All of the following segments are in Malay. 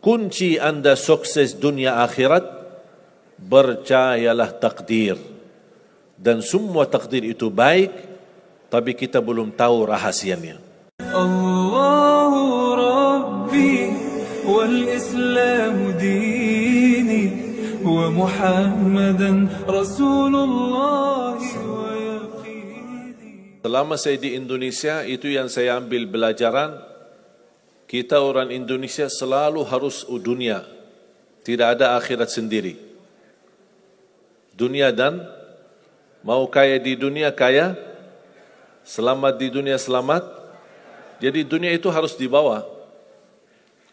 kunci Anda sukses dunia akhirat, percayalah takdir. Dan semua takdir itu baik, tapi kita belum tahu rahasianya. Allahu Rabbi wal Islam dini wa Muhammadan Rasulullah wa yaqini. Selama saya di Indonesia, itu yang saya ambil pelajaran. Kita orang Indonesia selalu harus dunia. Tidak ada akhirat sendiri. Dunia dan mau kaya di dunia kaya, selamat di dunia selamat. Jadi dunia itu harus dibawa.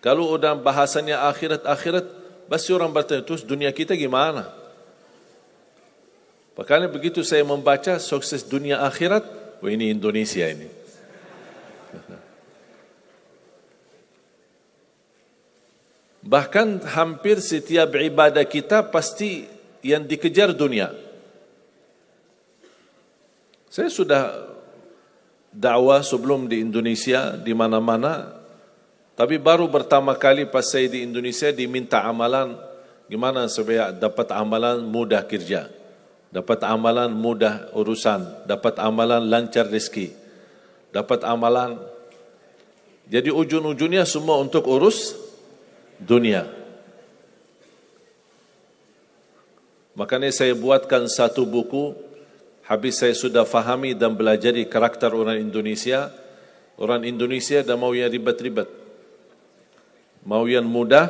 Kalau udah bahasanya akhirat, pasti orang bertanya, terus dunia kita gimana? Makanya begitu saya membaca sukses dunia akhirat, wah ini Indonesia ini. Bahkan hampir setiap ibadah kita pasti yang dikejar dunia. Saya sudah dakwah sebelum di Indonesia, di mana-mana. Tapi baru pertama kali pas saya di Indonesia diminta amalan, gimana supaya dapat amalan mudah kerja, dapat amalan mudah urusan, dapat amalan lancar rezeki, dapat amalan. Jadi ujung-ujungnya semua untuk urus dunia. Makanya saya buatkan satu buku. Habis saya sudah fahami dan belajari karakter orang Indonesia. Orang Indonesia dah mau yang ribet-ribet, mau yang mudah,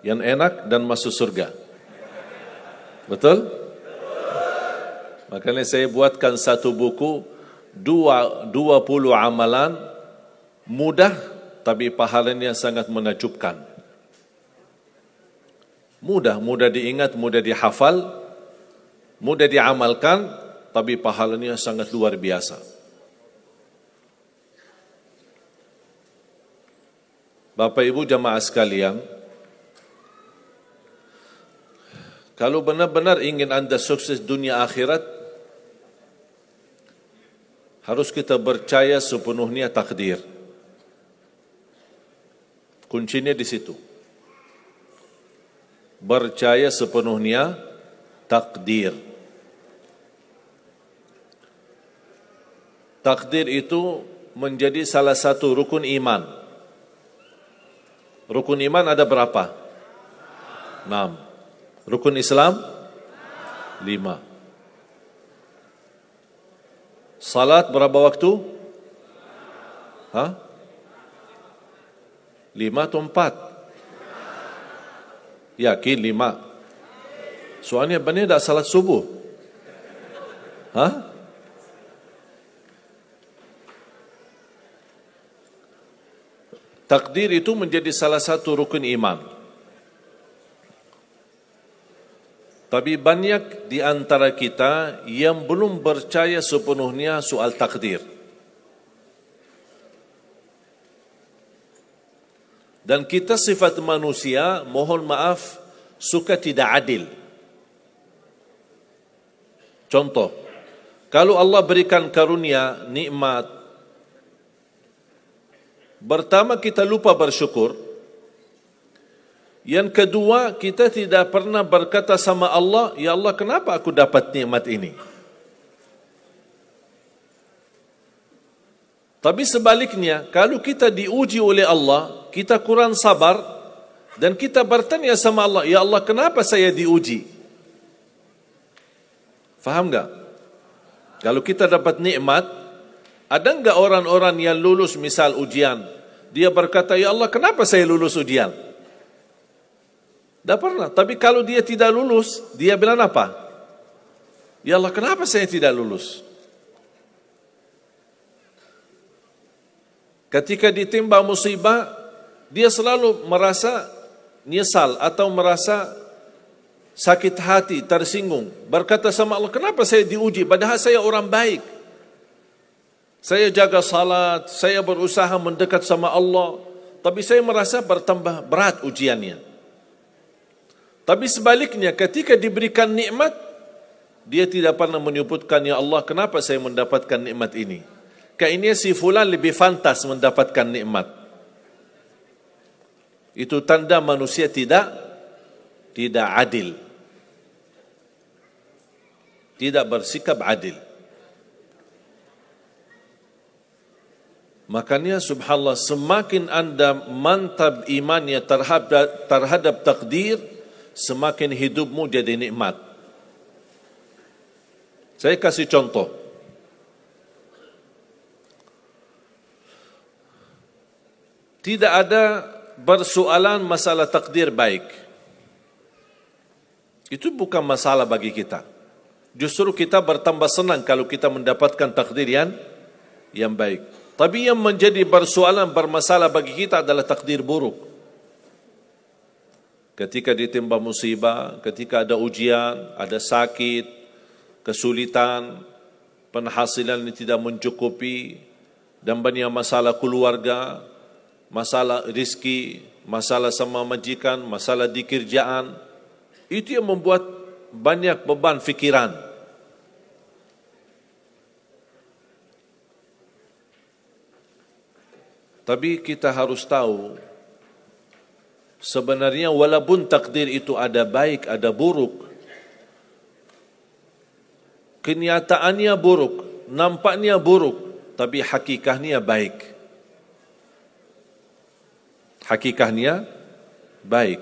yang enak dan masuk surga. Betul? Makanya saya buatkan satu buku, 20 amalan mudah tapi pahalanya sangat menakjubkan. Mudah diingat, mudah dihafal, mudah diamalkan, tapi pahalanya sangat luar biasa. Bapak Ibu jamaah sekalian, kalau benar-benar ingin Anda sukses dunia akhirat, harus kita percaya sepenuhnya takdir. Kuncinya di situ. Percaya sepenuhnya takdir. Takdir itu menjadi salah satu rukun iman. Rukun iman ada berapa? 6. Rukun Islam? 5. Salat berapa waktu? 5 atau 4? Yakin 5. Soalnya benar tak salat subuh. Takdir itu menjadi salah satu rukun iman. Tapi banyak di antara kita yang belum percaya sepenuhnya soal takdir. Dan kita sifat manusia, mohon maaf, suka tidak adil. Contoh, kalau Allah berikan karunia, nikmat, pertama kita lupa bersyukur. Yang kedua, kita tidak pernah berkata sama Allah, ya Allah kenapa aku dapat nikmat ini? Tapi sebaliknya, kalau kita diuji oleh Allah, kita kurang sabar, dan kita bertanya sama Allah, ya Allah kenapa saya diuji? Faham enggak? Kalau kita dapat nikmat, ada enggak orang-orang yang lulus misal ujian, dia berkata, ya Allah kenapa saya lulus ujian? Tak pernah. Tapi kalau dia tidak lulus, dia bilang apa? Ya Allah kenapa saya tidak lulus? Ketika ditimpa musibah, dia selalu merasa nyesal atau merasa sakit hati, tersinggung. Berkata sama Allah, kenapa saya diuji? Padahal saya orang baik. Saya jaga salat, saya berusaha mendekat sama Allah. Tapi saya merasa bertambah berat ujiannya. Tapi sebaliknya, ketika diberikan nikmat, dia tidak pernah menyebutkan, ya Allah kenapa saya mendapatkan nikmat ini? Kayaknya si fulan lebih fantas mendapatkan nikmat. Itu tanda manusia tidak adil. Tidak bersikap adil. Makanya subhanallah, semakin anda mantap imannya terhadap takdir, semakin hidupmu jadi nikmat. Saya kasih contoh. Tidak ada bersoalan masalah takdir baik. Itu bukan masalah bagi kita. Justru kita bertambah senang kalau kita mendapatkan takdir yang baik. Tapi yang menjadi bersoalan, bermasalah bagi kita adalah takdir buruk. Ketika ditimpa musibah, ketika ada ujian, ada sakit, kesulitan, penghasilan yang tidak mencukupi, dan banyak masalah keluarga, masalah rezeki, masalah sama majikan, masalah di kerjaan, itu yang membuat banyak beban fikiran. Tapi kita harus tahu, sebenarnya walaupun takdir itu ada baik, ada buruk, kenyataannya buruk, nampaknya buruk, tapi hakikahnya baik. Hakikahnya baik.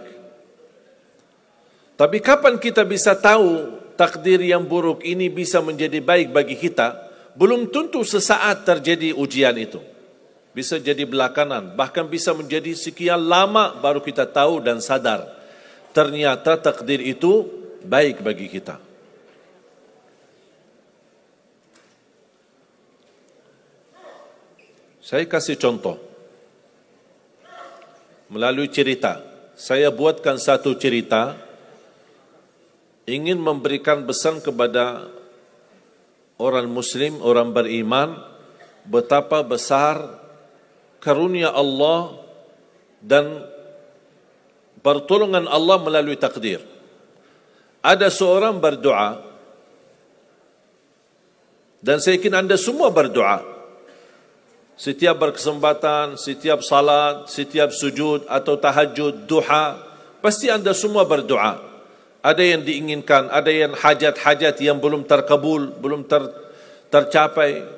Tapi kapan kita bisa tahu takdir yang buruk ini bisa menjadi baik bagi kita? Belum tentu sesaat terjadi ujian itu. Bisa jadi belakangan, bahkan bisa menjadi sekian lama baru kita tahu dan sadar ternyata takdir itu baik bagi kita. Saya kasih contoh melalui cerita. Saya buatkan satu cerita, ingin memberikan pesan kepada orang muslim, orang beriman, betapa besar karunia Allah dan pertolongan Allah melalui takdir. Ada seorang berdoa, dan saya yakin anda semua berdoa. Setiap berkesempatan, setiap salat, setiap sujud atau tahajud, duha, pasti anda semua berdoa. Ada yang diinginkan, ada yang hajat-hajat yang belum terkabul, belum tercapai.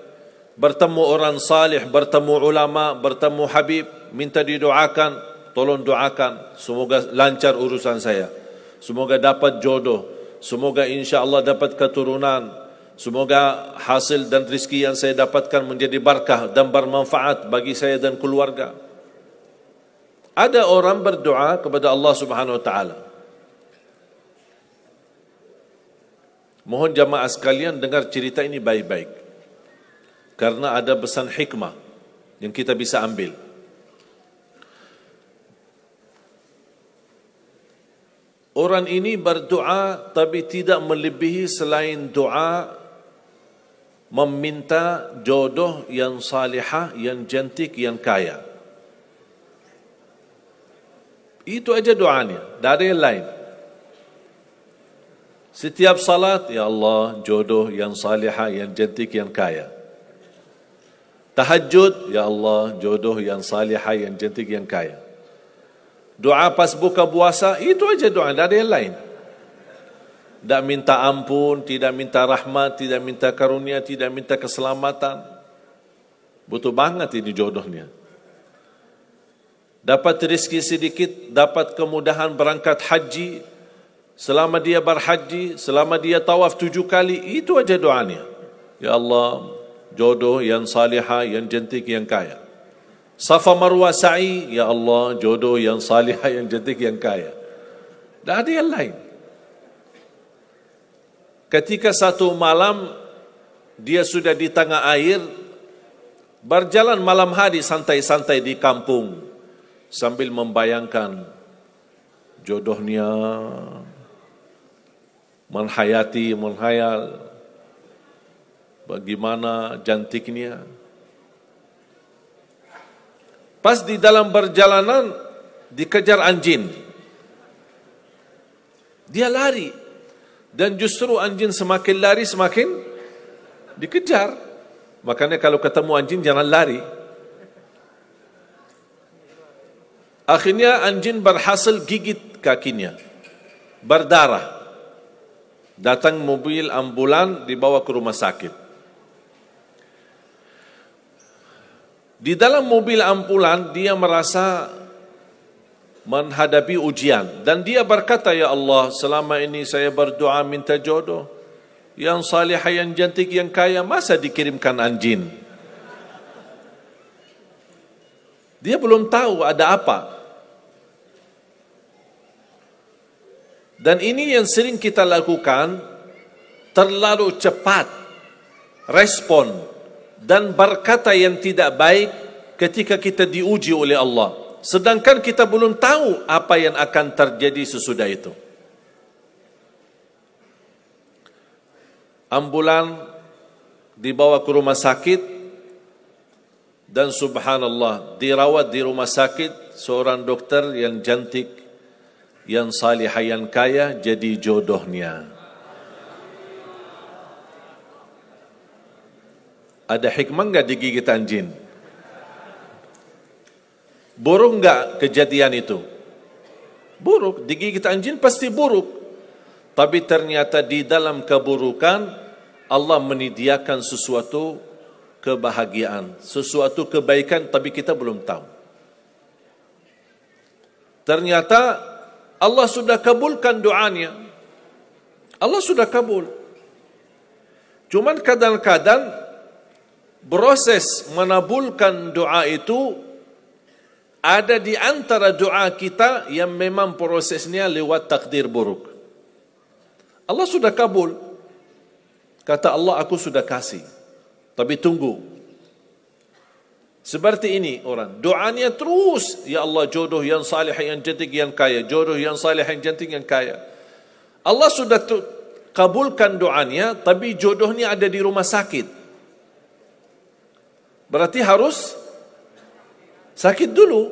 Bertemu orang salih, bertemu ulama, bertemu habib, minta didoakan, tolong doakan, semoga lancar urusan saya, semoga dapat jodoh, semoga insya-Allah dapat keturunan, semoga hasil dan rezeki yang saya dapatkan menjadi berkah dan bermanfaat bagi saya dan keluarga. Ada orang berdoa kepada Allah Subhanahu wa taala. Mohon jamaah sekalian dengar cerita ini baik-baik, karena ada pesan hikmah yang kita bisa ambil. Orang ini berdoa tapi tidak melebihi selain doa meminta jodoh yang salihah, yang cantik, yang kaya. Itu aja doanya, tidak ada yang lain. Setiap salat, ya Allah, jodoh yang salihah, yang cantik, yang kaya. Tahajud, ya Allah, jodoh yang salihah, yang cantik, yang kaya. Doa pas buka puasa, itu aja doa, tidak ada yang lain. Tidak minta ampun, tidak minta rahmat, tidak minta karunia, tidak minta keselamatan. Butuh banget ini jodohnya. Dapat rezeki sedikit, dapat kemudahan berangkat haji. Selama dia berhaji, selama dia tawaf 7 kali, itu aja doanya. Ya Allah, jodoh yang salihah, yang cantik, yang kaya. Safa Marwah sa'i, ya Allah, jodoh yang salihah, yang cantik, yang kaya. Tak ada yang lain. Ketika satu malam dia sudah di tengah air, berjalan malam hari santai-santai di kampung sambil membayangkan jodohnya, menghayal bagaimana cantiknya. Pas di dalam perjalanan dikejar anjing. Dia lari, dan justru anjing semakin lari semakin dikejar. Makanya kalau ketemu anjing jangan lari. Akhirnya anjing berhasil gigit kakinya, berdarah. Datang mobil ambulan, dibawa ke rumah sakit. Di dalam mobil ambulan dia merasa menghadapi ujian dan dia berkata, ya Allah, selama ini saya berdoa minta jodoh yang salihah, yang cantik, yang kaya, masa dikirimkan anjing? Dia belum tahu ada apa. Dan ini yang sering kita lakukan, terlalu cepat respon dan berkata yang tidak baik ketika kita diuji oleh Allah, sedangkan kita belum tahu apa yang akan terjadi sesudah itu. Ambulan dibawa ke rumah sakit dan subhanallah dirawat di rumah sakit seorang dokter yang cantik, yang salihah, yang kaya, jadi jodohnya. Ada hikmah enggak digigit anjing? Buruk enggak kejadian itu? Buruk, digigit anjing pasti buruk. Tapi ternyata di dalam keburukan Allah menyediakan sesuatu kebahagiaan, sesuatu kebaikan, tapi kita belum tahu. Ternyata Allah sudah kabulkan doanya. Allah sudah kabul. Cuman kadang-kadang proses menabulkan doa itu ada di antara doa kita yang memang prosesnya lewat takdir buruk. Allah sudah kabul. Kata Allah, aku sudah kasih. Tapi tunggu. Seperti ini orang, doanya terus, ya Allah jodoh yang salih, yang cantik, yang kaya, jodoh yang salih, yang cantik, yang kaya. Allah sudah kabulkan doanya, tapi jodohnya ada di rumah sakit. Berarti harus sakit dulu.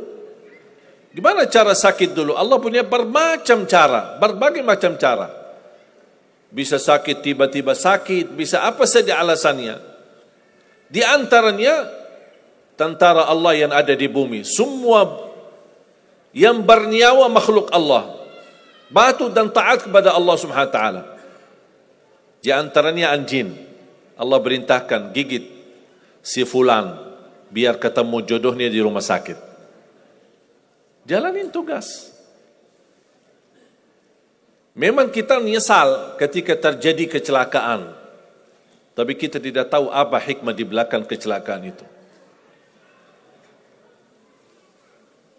Gimana cara sakit dulu? Allah punya bermacam cara, berbagai macam cara. Bisa sakit, tiba-tiba sakit, bisa apa saja alasannya. Di antaranya tentara Allah yang ada di bumi, semua yang bernyawa makhluk Allah, patuh dan taat kepada Allah Subhanahu wa taala. Di antaranya anjing. Allah perintahkan gigit si fulan biar ketemu jodohnya di rumah sakit. Jalanin tugas. Memang kita menyesal ketika terjadi kecelakaan, tapi kita tidak tahu apa hikmah di belakang kecelakaan itu.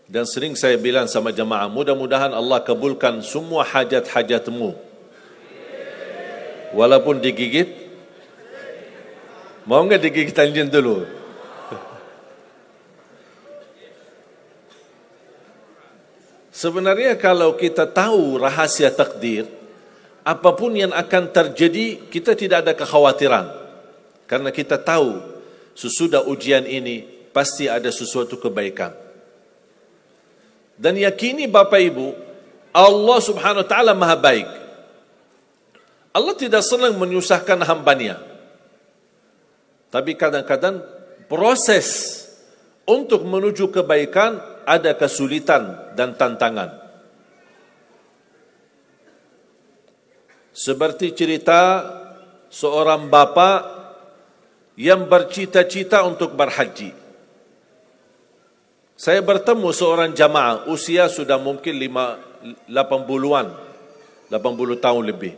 Dan sering saya bilang sama jemaah, mudah-mudahan Allah kabulkan semua hajat-hajatmu. Walaupun digigit, mau enggak digigit anjing dulu? Sebenarnya kalau kita tahu rahasia takdir, apapun yang akan terjadi, kita tidak ada kekhawatiran. Karena kita tahu sesudah ujian ini pasti ada sesuatu kebaikan. Dan yakini Bapak Ibu, Allah Subhanahu wa taala Maha baik. Allah tidak senang menyusahkan hambanya. Tapi kadang-kadang proses untuk menuju kebaikan ada kesulitan dan tantangan. Seperti cerita seorang bapa yang bercita-cita untuk berhaji. Saya bertemu seorang jamaah, usia sudah mungkin 80-an, 80 tahun lebih.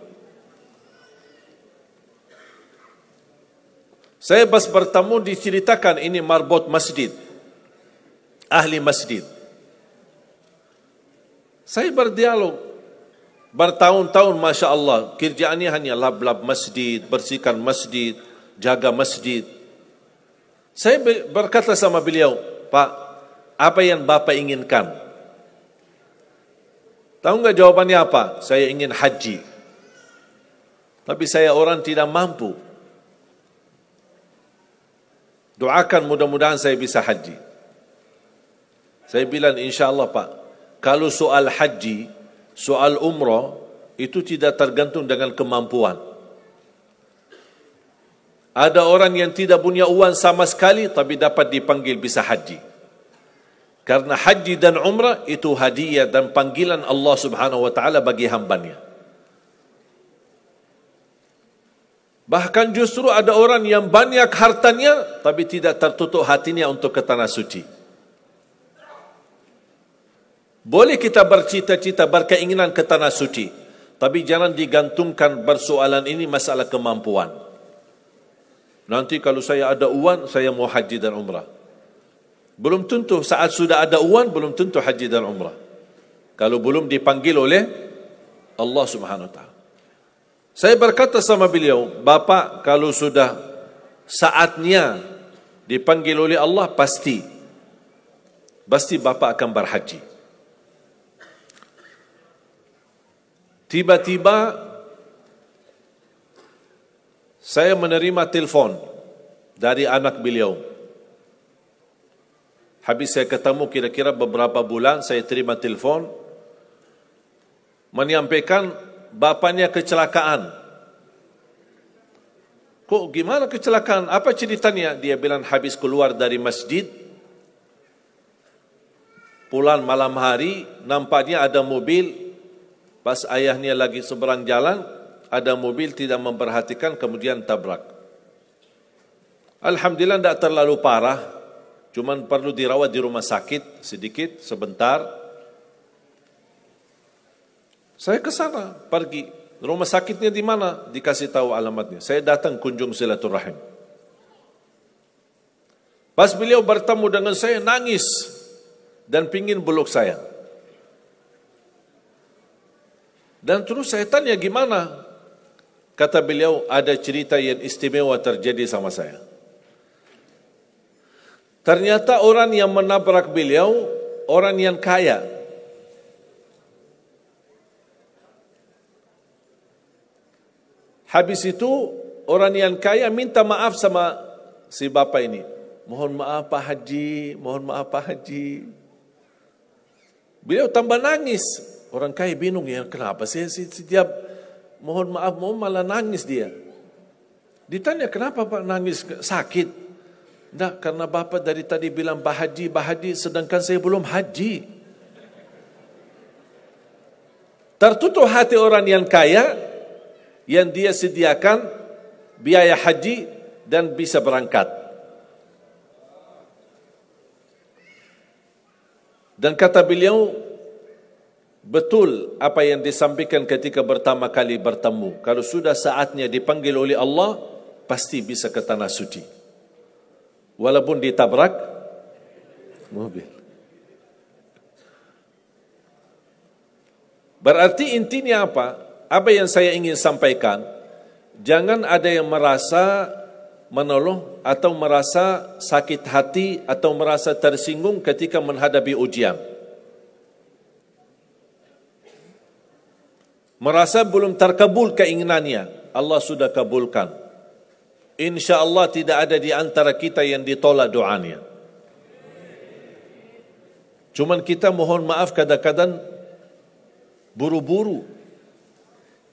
Saya pas bertemu diceritakan ini marbot masjid, ahli masjid. Saya berdialog, bertahun-tahun Masya Allah, kerjaannya hanya lap-lap masjid, bersihkan masjid, jaga masjid. Saya berkata sama beliau, Pak, apa yang Bapak inginkan? Tahu enggak jawabannya apa? Saya ingin haji. Tapi saya orang tidak mampu. Doakan mudah-mudahan saya bisa haji. Saya bilang insyaAllah Pak, kalau soal haji, soal umrah, itu tidak tergantung dengan kemampuan. Ada orang yang tidak punya uang sama sekali, tapi dapat dipanggil bisa haji. Karena haji dan umrah itu hadiah dan panggilan Allah Subhanahu wa taala bagi hambanya. Bahkan justru ada orang yang banyak hartanya tapi tidak tertutup hatinya untuk ke tanah suci. Boleh kita bercita-cita, berkeinginan ke tanah suci, tapi jangan digantungkan persoalan ini masalah kemampuan. Nanti kalau saya ada uang, saya mau haji dan umrah. Belum tentu saat sudah ada uang, belum tentu haji dan umrah. Kalau belum dipanggil oleh Allah Subhanahu wa taala. Saya berkata sama beliau, Bapak kalau sudah saatnya dipanggil oleh Allah, pasti Bapak akan berhaji. Tiba-tiba saya menerima telefon dari anak beliau. Habis saya ketemu kira-kira beberapa bulan, saya terima telefon menyampaikan bapaknya kecelakaan. Kok gimana kecelakaan? Apa ceritanya? Dia bilang habis keluar dari masjid, pulang malam hari, nampaknya ada mobil, pas ayahnya lagi seberang jalan, ada mobil tidak memperhatikan, kemudian tabrak. Alhamdulillah tidak terlalu parah, cuman perlu dirawat di rumah sakit sedikit, sebentar. Saya ke sana, pergi. Rumah sakitnya di mana? Dikasih tahu alamatnya. Saya datang kunjung silaturahim. Pas beliau bertemu dengan saya, nangis dan pingin peluk saya. Dan terus saya tanya gimana? Kata beliau, ada cerita yang istimewa terjadi sama saya. Ternyata orang yang menabrak beliau, orang yang kaya. Habis itu, orang yang kaya minta maaf sama si bapak ini. Mohon maaf Pak Haji, mohon maaf Pak Haji. Beliau tambah nangis. Orang kaya bingung, ya kenapa sih setiap mohon maaf, malah nangis dia. Ditanya, kenapa Pak nangis? Sakit? Tidak, karena bapak dari tadi bilang Pak Haji, sedangkan saya belum haji. Tertutup hati orang yang kaya, yang dia sediakan biaya haji dan bisa berangkat. Dan kata beliau, betul apa yang disampaikan ketika pertama kali bertemu. Kalau sudah saatnya dipanggil oleh Allah, pasti bisa ke tanah suci. Walaupun ditabrak mobil. Berarti intinya apa? Apa yang saya ingin sampaikan, jangan ada yang merasa menolong atau merasa sakit hati atau merasa tersinggung ketika menghadapi ujian. Merasa belum terkabul keinginannya, Allah sudah kabulkan. InsyaAllah tidak ada di antara kita yang ditolak doanya. Cuman kita mohon maaf kadang-kadang buru-buru.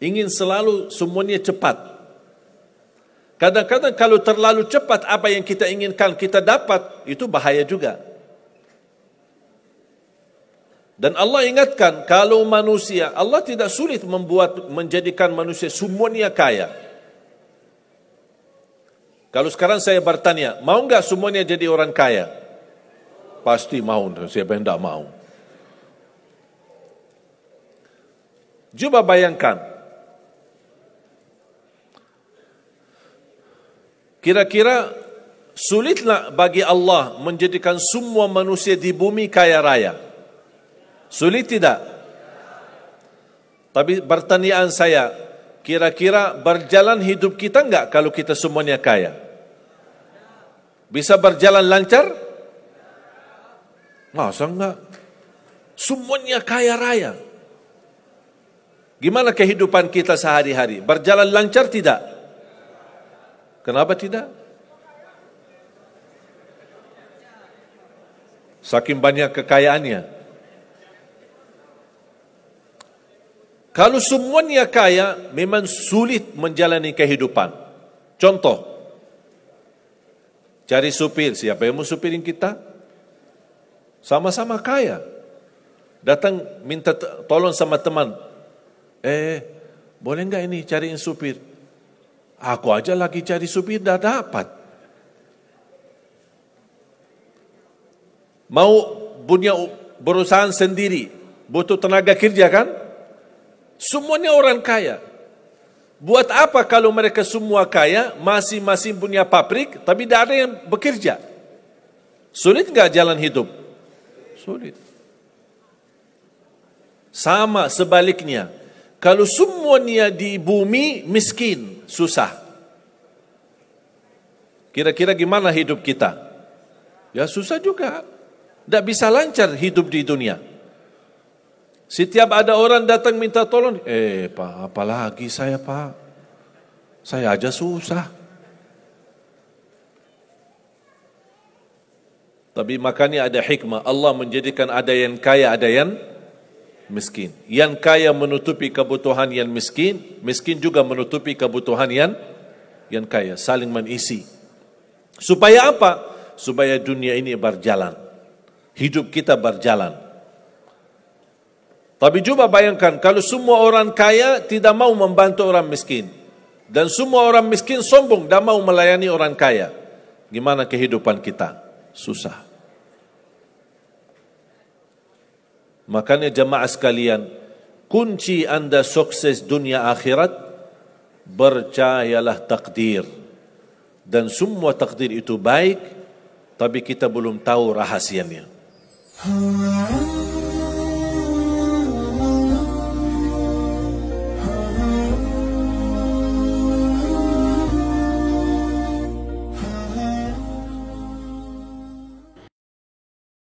Ingin selalu semuanya cepat. Kadang-kadang kalau terlalu cepat apa yang kita inginkan kita dapat, itu bahaya juga. Dan Allah ingatkan, kalau manusia, Allah tidak sulit menjadikan manusia semuanya kaya. Kalau sekarang saya bertanya, mau enggak semuanya jadi orang kaya? Pasti mau, siapa yang tidak mau? Coba bayangkan, kira-kira sulitlah bagi Allah menjadikan semua manusia di bumi kaya raya? Sulit tidak? Tapi pertanyaan saya, kira-kira berjalan hidup kita enggak kalau kita semuanya kaya? Bisa berjalan lancar? Masa enggak? Semuanya kaya raya. Gimana kehidupan kita sehari-hari? Berjalan lancar tidak? Kenapa tidak? Saking banyak kekayaannya. Kalau semuanya kaya, memang sulit menjalani kehidupan. Contoh, cari supir, siapa yang mau supirin kita? sama-sama kaya. Datang minta tolong sama teman, boleh nggak ini cariin supir? Aku aja lagi cari supir, dah dapat. Mau punya perusahaan sendiri, butuh tenaga kerja kan? Semuanya orang kaya. Buat apa kalau mereka semua kaya, masing-masing punya pabrik, tapi tidak ada yang bekerja? Sulit nggak jalan hidup? Sulit. Sama sebaliknya, kalau semuanya di bumi miskin, susah. Kira-kira gimana hidup kita? Ya susah juga. Tidak bisa lancar hidup di dunia. Setiap ada orang datang minta tolong, Pak, apalagi saya Pak? Saya aja susah. Tapi makanya ada hikmah. Allah menjadikan ada yang kaya, ada yang miskin. Yang kaya menutupi kebutuhan yang miskin, miskin juga menutupi kebutuhan yang kaya, saling mengisi. Supaya apa? Supaya dunia ini berjalan, hidup kita berjalan. Tapi coba bayangkan kalau semua orang kaya tidak mau membantu orang miskin, dan semua orang miskin sombong dan mau melayani orang kaya, gimana kehidupan kita? Susah. Makanya jemaah sekalian, kunci Anda sukses dunia akhirat, percayalah takdir. Dan semua takdir itu baik, tapi kita belum tahu rahasianya.